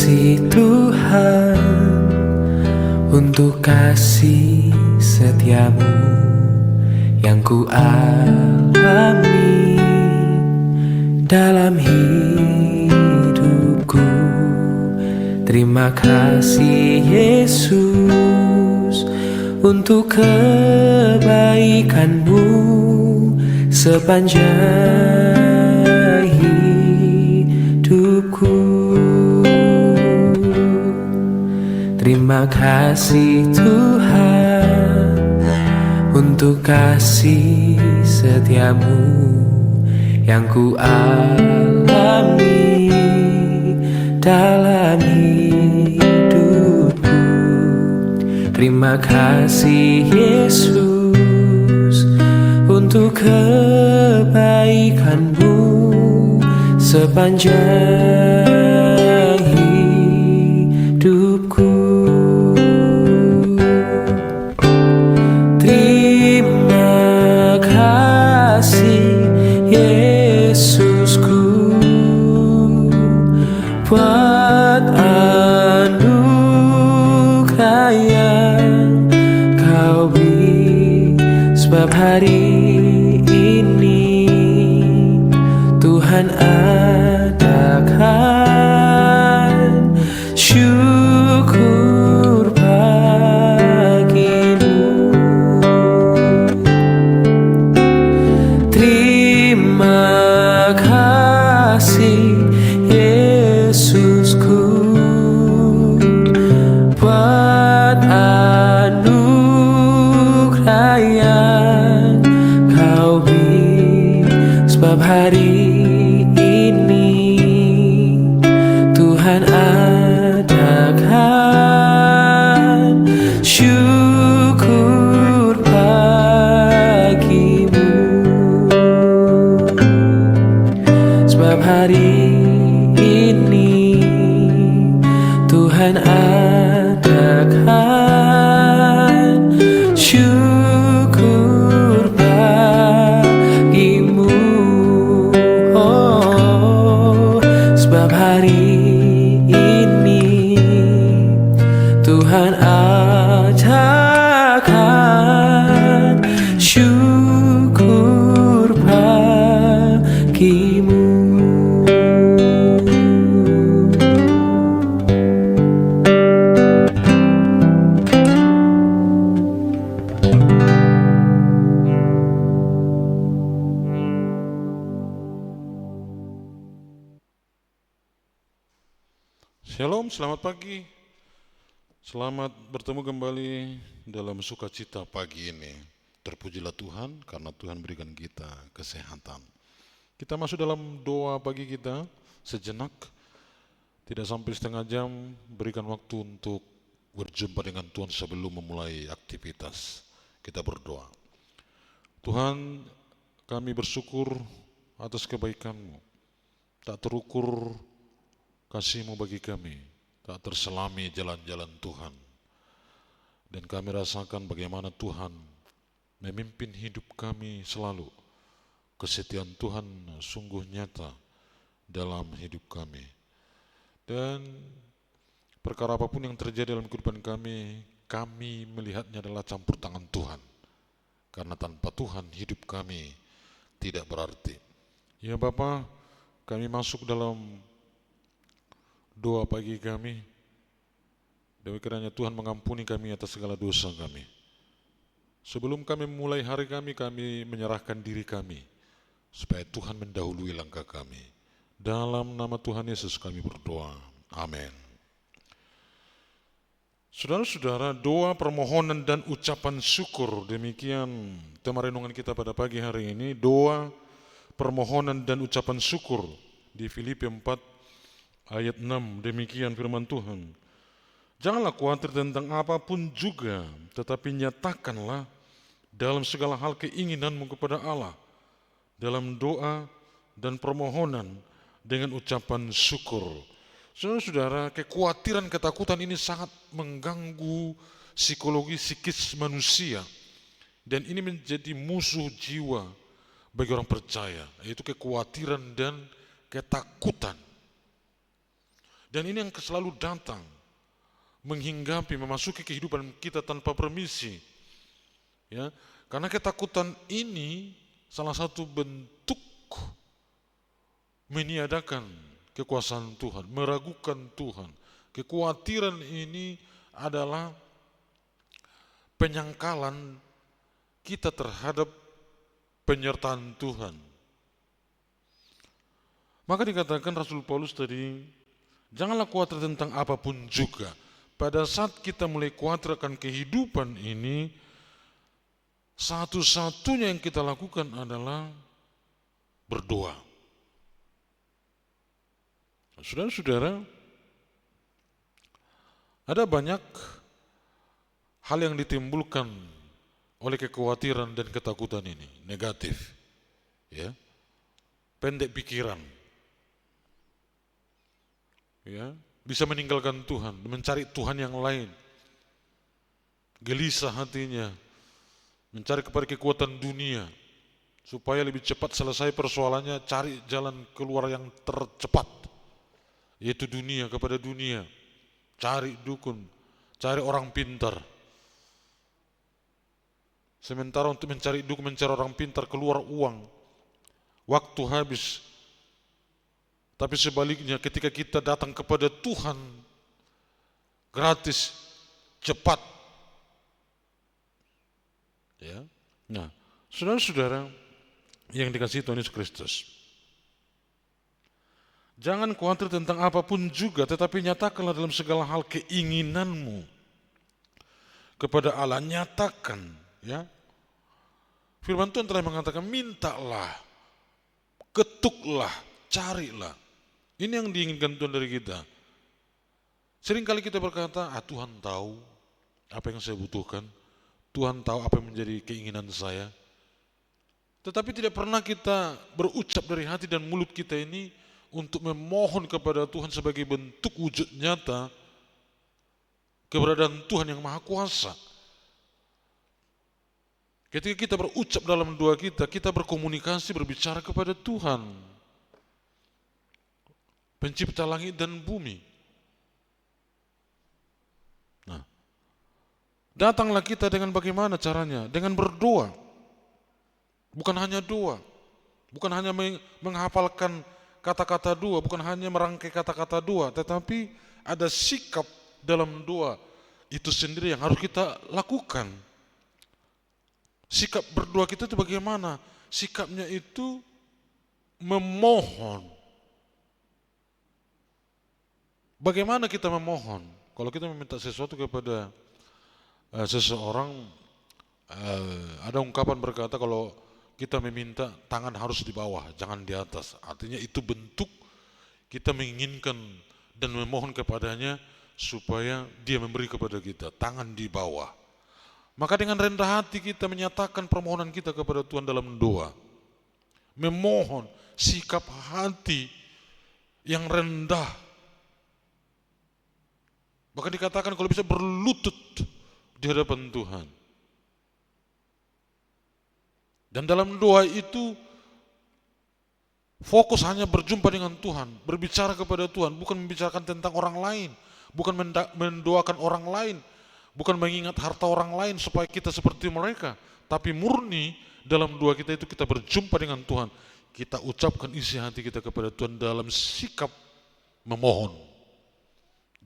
kasih Tuhan untuk kasih setiamu yang ku alami dalam hidupku. Terima kasih Yesus untuk kebaikanmu sepanjang hidupku. Terima kasih Tuhan untuk kasih setiamu yang ku alami dalam hidupku. Terima kasih Yesus untuk kebaikanmu sepanjang hidupku. Terima kasih Yesusku buat anugerah yang kau beri, sebab hari ini Tuhan adakan syukur bagimu. Terima kasih Yesusku buat anugerah yang kau beri, sebab hari ini Tuhan adakan syukur bagimu. Sebab hari ini Tuhan adakan syukur bagimu. Oh, sebab hari ini Tuhan adakan syukur bagimu. Shalom, selamat pagi. Selamat bertemu kembali dalam sukacita pagi ini. Terpujilah Tuhan karena Tuhan berikan kita kesehatan. Kita masuk dalam doa pagi kita sejenak. Tidak sampai setengah jam, berikan waktu untuk berjumpa dengan Tuhan sebelum memulai aktivitas. Kita berdoa. Tuhan, kami bersyukur atas kebaikan-Mu. Tak terukur kasih-Mu bagi kami, tak terselami jalan-jalan Tuhan. Dan kami rasakan bagaimana Tuhan memimpin hidup kami selalu. Kesetiaan Tuhan sungguh nyata dalam hidup kami. Dan perkara apapun yang terjadi dalam kehidupan kami, kami melihatnya adalah campur tangan Tuhan. Karena tanpa Tuhan hidup kami tidak berarti. Ya Bapa, kami masuk dalam doa pagi kami, demi kiranya Tuhan mengampuni kami atas segala dosa kami. Sebelum kami memulai hari kami menyerahkan diri kami, supaya Tuhan mendahului langkah kami. Dalam nama Tuhan Yesus kami berdoa. Amin. Saudara-saudara, doa, permohonan, dan ucapan syukur, demikian tema renungan kita pada pagi hari ini. Doa, permohonan, dan ucapan syukur di Filipi 4 ayat 6, demikian firman Tuhan. Janganlah khawatir tentang apapun juga, tetapi nyatakanlah dalam segala hal keinginanmu kepada Allah, dalam doa dan permohonan dengan ucapan syukur. Saudara-saudara, kekhawatiran, ketakutan ini sangat mengganggu psikologi psikis manusia. Dan ini menjadi musuh jiwa bagi orang percaya, yaitu kekhawatiran dan ketakutan. Dan ini yang selalu datang, menghinggapi, memasuki kehidupan kita tanpa permisi. Ya, karena ketakutan ini salah satu bentuk meniadakan kekuasaan Tuhan, meragukan Tuhan. Kekhawatiran ini adalah penyangkalan kita terhadap penyertaan Tuhan. Maka dikatakan Rasul Paulus tadi, janganlah khawatir tentang apapun juga. Pada saat kita mulai khawatir akan kehidupan ini, satu-satunya yang kita lakukan adalah berdoa. Saudara-saudara, ada banyak hal yang ditimbulkan oleh kekhawatiran dan ketakutan ini, negatif. Ya. Pendek pikiran. Ya, bisa meninggalkan Tuhan, mencari Tuhan yang lain. Gelisah hatinya, mencari kepada kekuatan dunia, supaya lebih cepat selesai persoalannya, cari jalan keluar yang tercepat, yaitu dunia, kepada dunia. Cari dukun, cari orang pintar. Sementara untuk mencari dukun, mencari orang pintar, keluar uang, waktu habis. Tapi sebaliknya ketika kita datang kepada Tuhan, gratis, cepat. Ya. Nah, saudara-saudara yang dikasihi Tuhan Yesus Kristus, jangan khawatir tentang apapun juga, tetapi nyatakanlah dalam segala hal keinginanmu kepada Allah. Nyatakan, ya. Firman Tuhan telah mengatakan, mintalah, ketuklah, carilah. Ini yang diinginkan Tuhan dari kita. Seringkali kita berkata, Tuhan tahu apa yang saya butuhkan, Tuhan tahu apa yang menjadi keinginan saya. Tetapi tidak pernah kita berucap dari hati dan mulut kita ini untuk memohon kepada Tuhan sebagai bentuk wujud nyata keberadaan Tuhan yang Maha Kuasa. Ketika kita berucap dalam doa kita, kita berkomunikasi, berbicara kepada Tuhan, Pencipta langit dan bumi. Nah, datanglah kita dengan bagaimana caranya? Dengan berdoa. Bukan hanya doa, bukan hanya menghafalkan kata-kata doa, bukan hanya merangkai kata-kata doa, tetapi ada sikap dalam doa itu sendiri yang harus kita lakukan. Sikap berdoa kita itu bagaimana? Sikapnya itu memohon. Bagaimana kita memohon? Kalau kita meminta sesuatu kepada seseorang, ada ungkapan berkata kalau kita meminta, tangan harus di bawah, jangan di atas. Artinya itu bentuk kita menginginkan dan memohon kepadanya supaya dia memberi kepada kita, tangan di bawah. Maka dengan rendah hati kita menyatakan permohonan kita kepada Tuhan dalam doa. Memohon, sikap hati yang rendah. Bahkan dikatakan kalau bisa berlutut di hadapan Tuhan. Dan dalam doa itu fokus hanya berjumpa dengan Tuhan, berbicara kepada Tuhan, bukan membicarakan tentang orang lain, bukan mendoakan orang lain, bukan mengingat harta orang lain supaya kita seperti mereka, tapi murni dalam doa kita itu kita berjumpa dengan Tuhan, kita ucapkan isi hati kita kepada Tuhan dalam sikap memohon.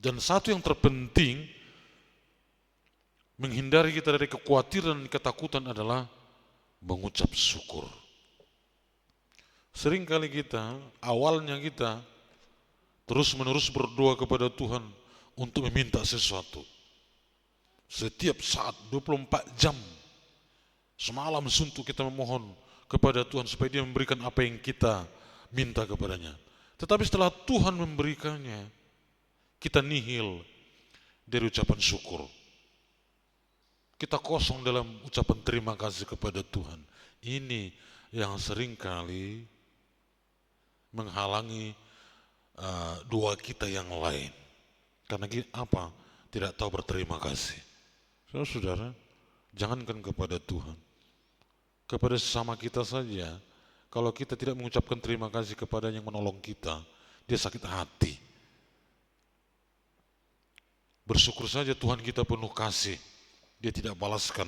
Dan satu yang terpenting, menghindari kita dari kekhawatiran dan ketakutan adalah mengucap syukur. Seringkali kita, awalnya kita terus-menerus berdoa kepada Tuhan untuk meminta sesuatu. Setiap saat 24 jam, semalam suntuk kita memohon kepada Tuhan supaya Dia memberikan apa yang kita minta kepadanya. Tetapi setelah Tuhan memberikannya, kita nihil dari ucapan syukur. Kita kosong dalam ucapan terima kasih kepada Tuhan. Ini yang seringkali menghalangi doa kita yang lain. Karena apa? Tidak tahu berterima kasih. Saudara, jangankan kepada Tuhan, kepada sesama kita saja, kalau kita tidak mengucapkan terima kasih kepada yang menolong kita, dia sakit hati. Bersyukur saja Tuhan kita penuh kasih. Dia tidak balaskan.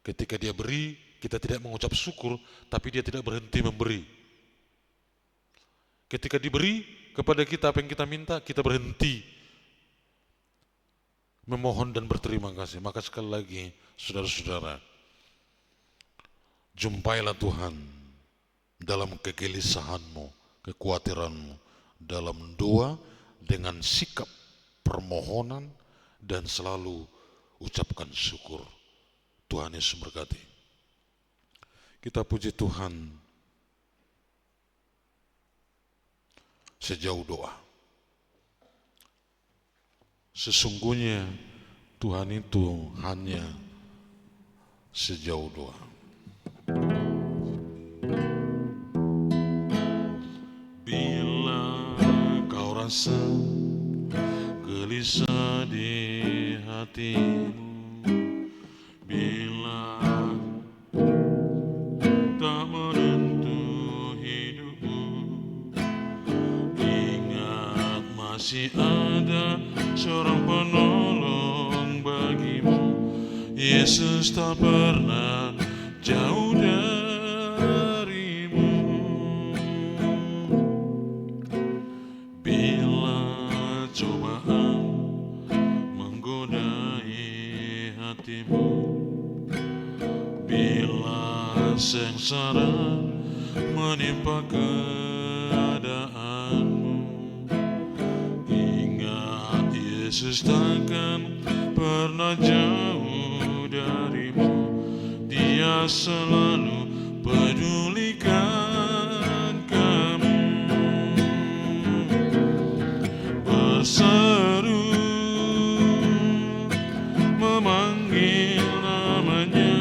Ketika dia beri, kita tidak mengucap syukur, tapi dia tidak berhenti memberi. Ketika diberi kepada kita apa yang kita minta, kita berhenti memohon dan berterima kasih. Maka sekali lagi, saudara-saudara, jumpailah Tuhan dalam kegelisahanmu, kekhawatiranmu, dalam doa dengan sikap permohonan dan selalu ucapkan syukur. Tuhan Yesus berkati. Kita puji Tuhan sejauh doa. Sesungguhnya Tuhan itu hanya sejauh doa. Bila kau rasa gelisah di hatimu, bila tak menentu hidupmu, ingat masih ada seorang penolong bagimu. Yesus tak pernah jauh darimu. Bila cobaan menggodai hatimu, bila sengsara menimpa keadaanmu, ingat Yesus takkan pernah jauh darimu. Dia selalu pedulikan kamu. Berseru memanggil namanya,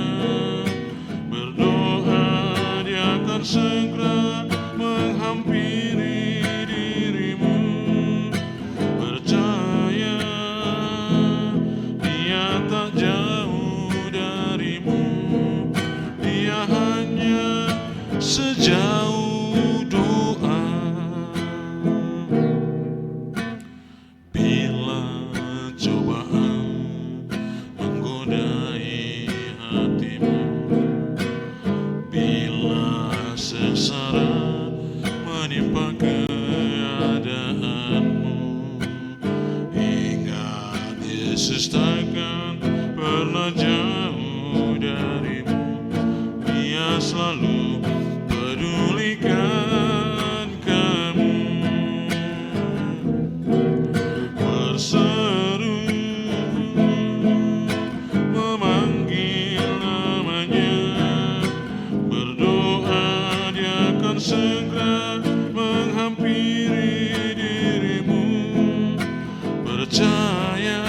berdoa dia akan segera menghampiri dirimu. Percaya dia tak jauh darimu, dia hanya sejauh doa. Bila cobaan menggodai hatimu, bila sengsara menimpa keadaanmu, ingat Yesus takkan pernah jauh darimu. Dia selalu pedulikan kamu. Berseru memanggil namanya, berdoa dia akan segera menghampiri dirimu. Percaya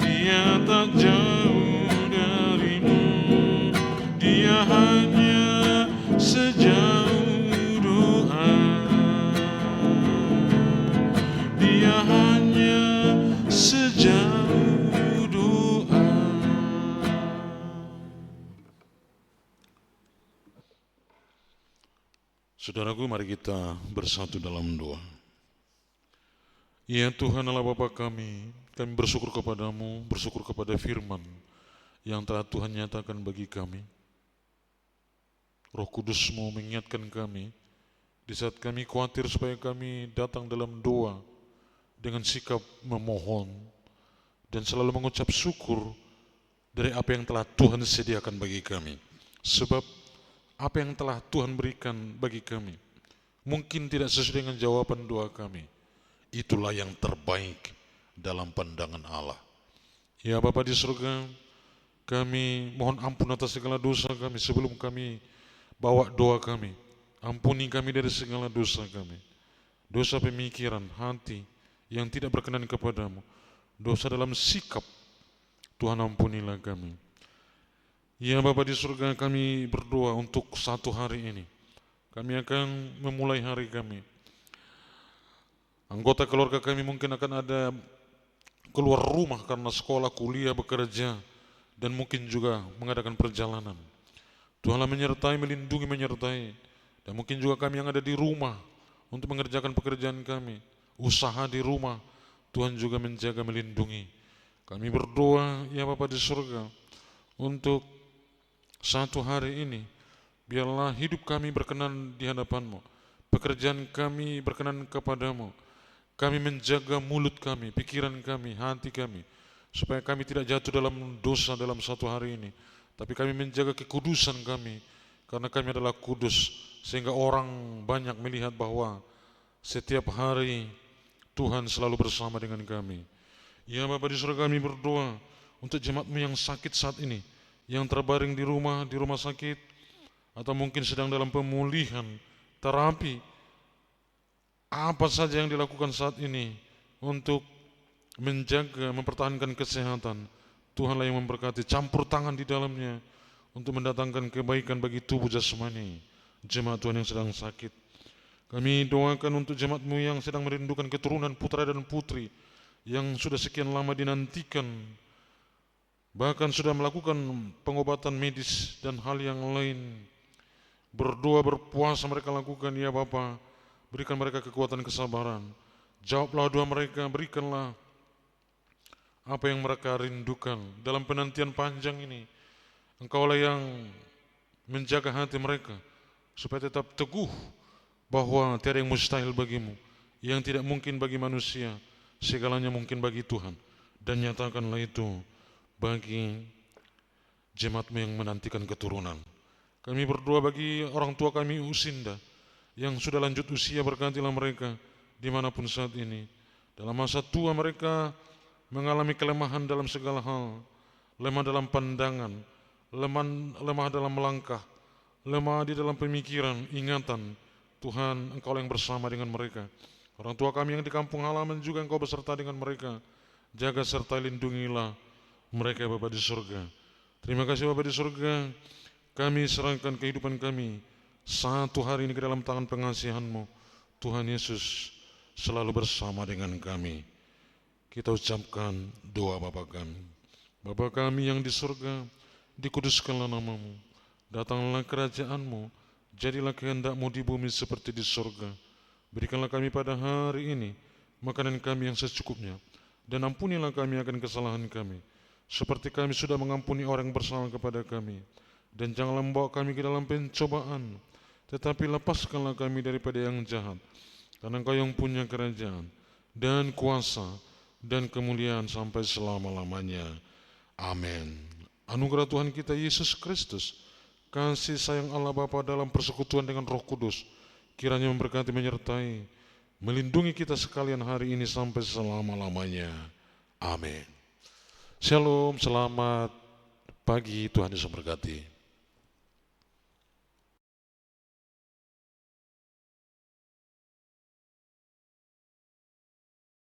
dia tak jauh darimu, dia hanya sejauh doa. Dia hanya sejauh doa. Saudaraku, mari kita bersatu dalam doa. Ya Tuhan Allah Bapa kami bersyukur kepadamu, bersyukur kepada firman yang telah Tuhan nyatakan bagi kami. Roh Kudus-Mu mengingatkan kami di saat kami khawatir supaya kami datang dalam doa dengan sikap memohon dan selalu mengucap syukur dari apa yang telah Tuhan sediakan bagi kami. Sebab apa yang telah Tuhan berikan bagi kami mungkin tidak sesuai dengan jawaban doa kami. Itulah yang terbaik dalam pandangan Allah. Ya Bapa di surga, kami mohon ampun atas segala dosa kami sebelum kami bawa doa kami. Ampuni kami dari segala dosa kami. Dosa pemikiran, hati yang tidak berkenan kepadamu. Dosa dalam sikap, Tuhan ampunilah kami. Ya Bapa di surga, kami berdoa untuk satu hari ini. Kami akan memulai hari kami. Anggota keluarga kami mungkin akan ada keluar rumah karena sekolah, kuliah, bekerja, dan mungkin juga mengadakan perjalanan. Tuhanlah menyertai, melindungi, menyertai. Dan mungkin juga kami yang ada di rumah untuk mengerjakan pekerjaan kami, usaha di rumah. Tuhan juga menjaga, melindungi. Kami berdoa, ya Bapa di surga, untuk satu hari ini, biarlah hidup kami berkenan di hadapan-Mu, pekerjaan kami berkenan kepadamu. Kami menjaga mulut kami, pikiran kami, hati kami, supaya kami tidak jatuh dalam dosa dalam satu hari ini. Tapi kami menjaga kekudusan kami, karena kami adalah kudus, sehingga orang banyak melihat bahwa setiap hari Tuhan selalu bersama dengan kami. Ya Bapa di surga, kami berdoa untuk jemaat-Mu yang sakit saat ini, yang terbaring di rumah sakit, atau mungkin sedang dalam pemulihan, terapi, apa saja yang dilakukan saat ini untuk menjaga, mempertahankan kesehatan. Tuhanlah yang memberkati, campur tangan di dalamnya untuk mendatangkan kebaikan bagi tubuh jasmani jemaat Tuhan yang sedang sakit. Kami doakan untuk jemaat-Mu yang sedang merindukan keturunan putra dan putri, yang sudah sekian lama dinantikan, bahkan sudah melakukan pengobatan medis dan hal yang lain. Berdoa, berpuasa mereka lakukan, ya Bapa. Berikan mereka kekuatan kesabaran. Jawablah doa mereka, berikanlah apa yang mereka rindukan dalam penantian panjang ini. Engkaulah yang menjaga hati mereka supaya tetap teguh bahwa tiada yang mustahil bagimu, yang tidak mungkin bagi manusia, segalanya mungkin bagi Tuhan. Dan nyatakanlah itu bagi jemaat-Mu yang menantikan keturunan. Kami berdoa bagi orang tua kami Usinda yang sudah lanjut usia, berkatilah mereka dimanapun saat ini. Dalam masa tua mereka mengalami kelemahan dalam segala hal, lemah dalam pandangan, lemah dalam melangkah, lemah di dalam pemikiran, ingatan. Tuhan, Engkau yang bersama dengan mereka. Orang tua kami yang di kampung halaman juga Engkau beserta dengan mereka. Jaga serta lindungilah mereka, Bapa di surga. Terima kasih Bapa di surga. Kami serahkan kehidupan kami satu hari ini ke dalam tangan pengasihan-Mu. Tuhan Yesus selalu bersama dengan kami. Kita ucapkan doa Bapa kami. Bapa kami yang di surga, dikuduskanlah nama-Mu. Datanglah kerajaan-Mu, jadilah kehendak-Mu di bumi seperti di surga. Berikanlah kami pada hari ini makanan kami yang secukupnya, dan ampunilah kami akan kesalahan kami, seperti kami sudah mengampuni orang yang bersalah kepada kami. Dan janganlah membawa kami ke dalam pencobaan, tetapi lepaskanlah kami daripada yang jahat. Karena Engkau yang punya kerajaan dan kuasa dan kemuliaan sampai selama-lamanya. Amin. Anugerah Tuhan kita Yesus Kristus, kasih sayang Allah Bapa dalam persekutuan dengan Roh Kudus, kiranya memberkati, menyertai, melindungi kita sekalian hari ini sampai selama-lamanya. Amin. Shalom, selamat pagi, Tuhan Yesus memberkati.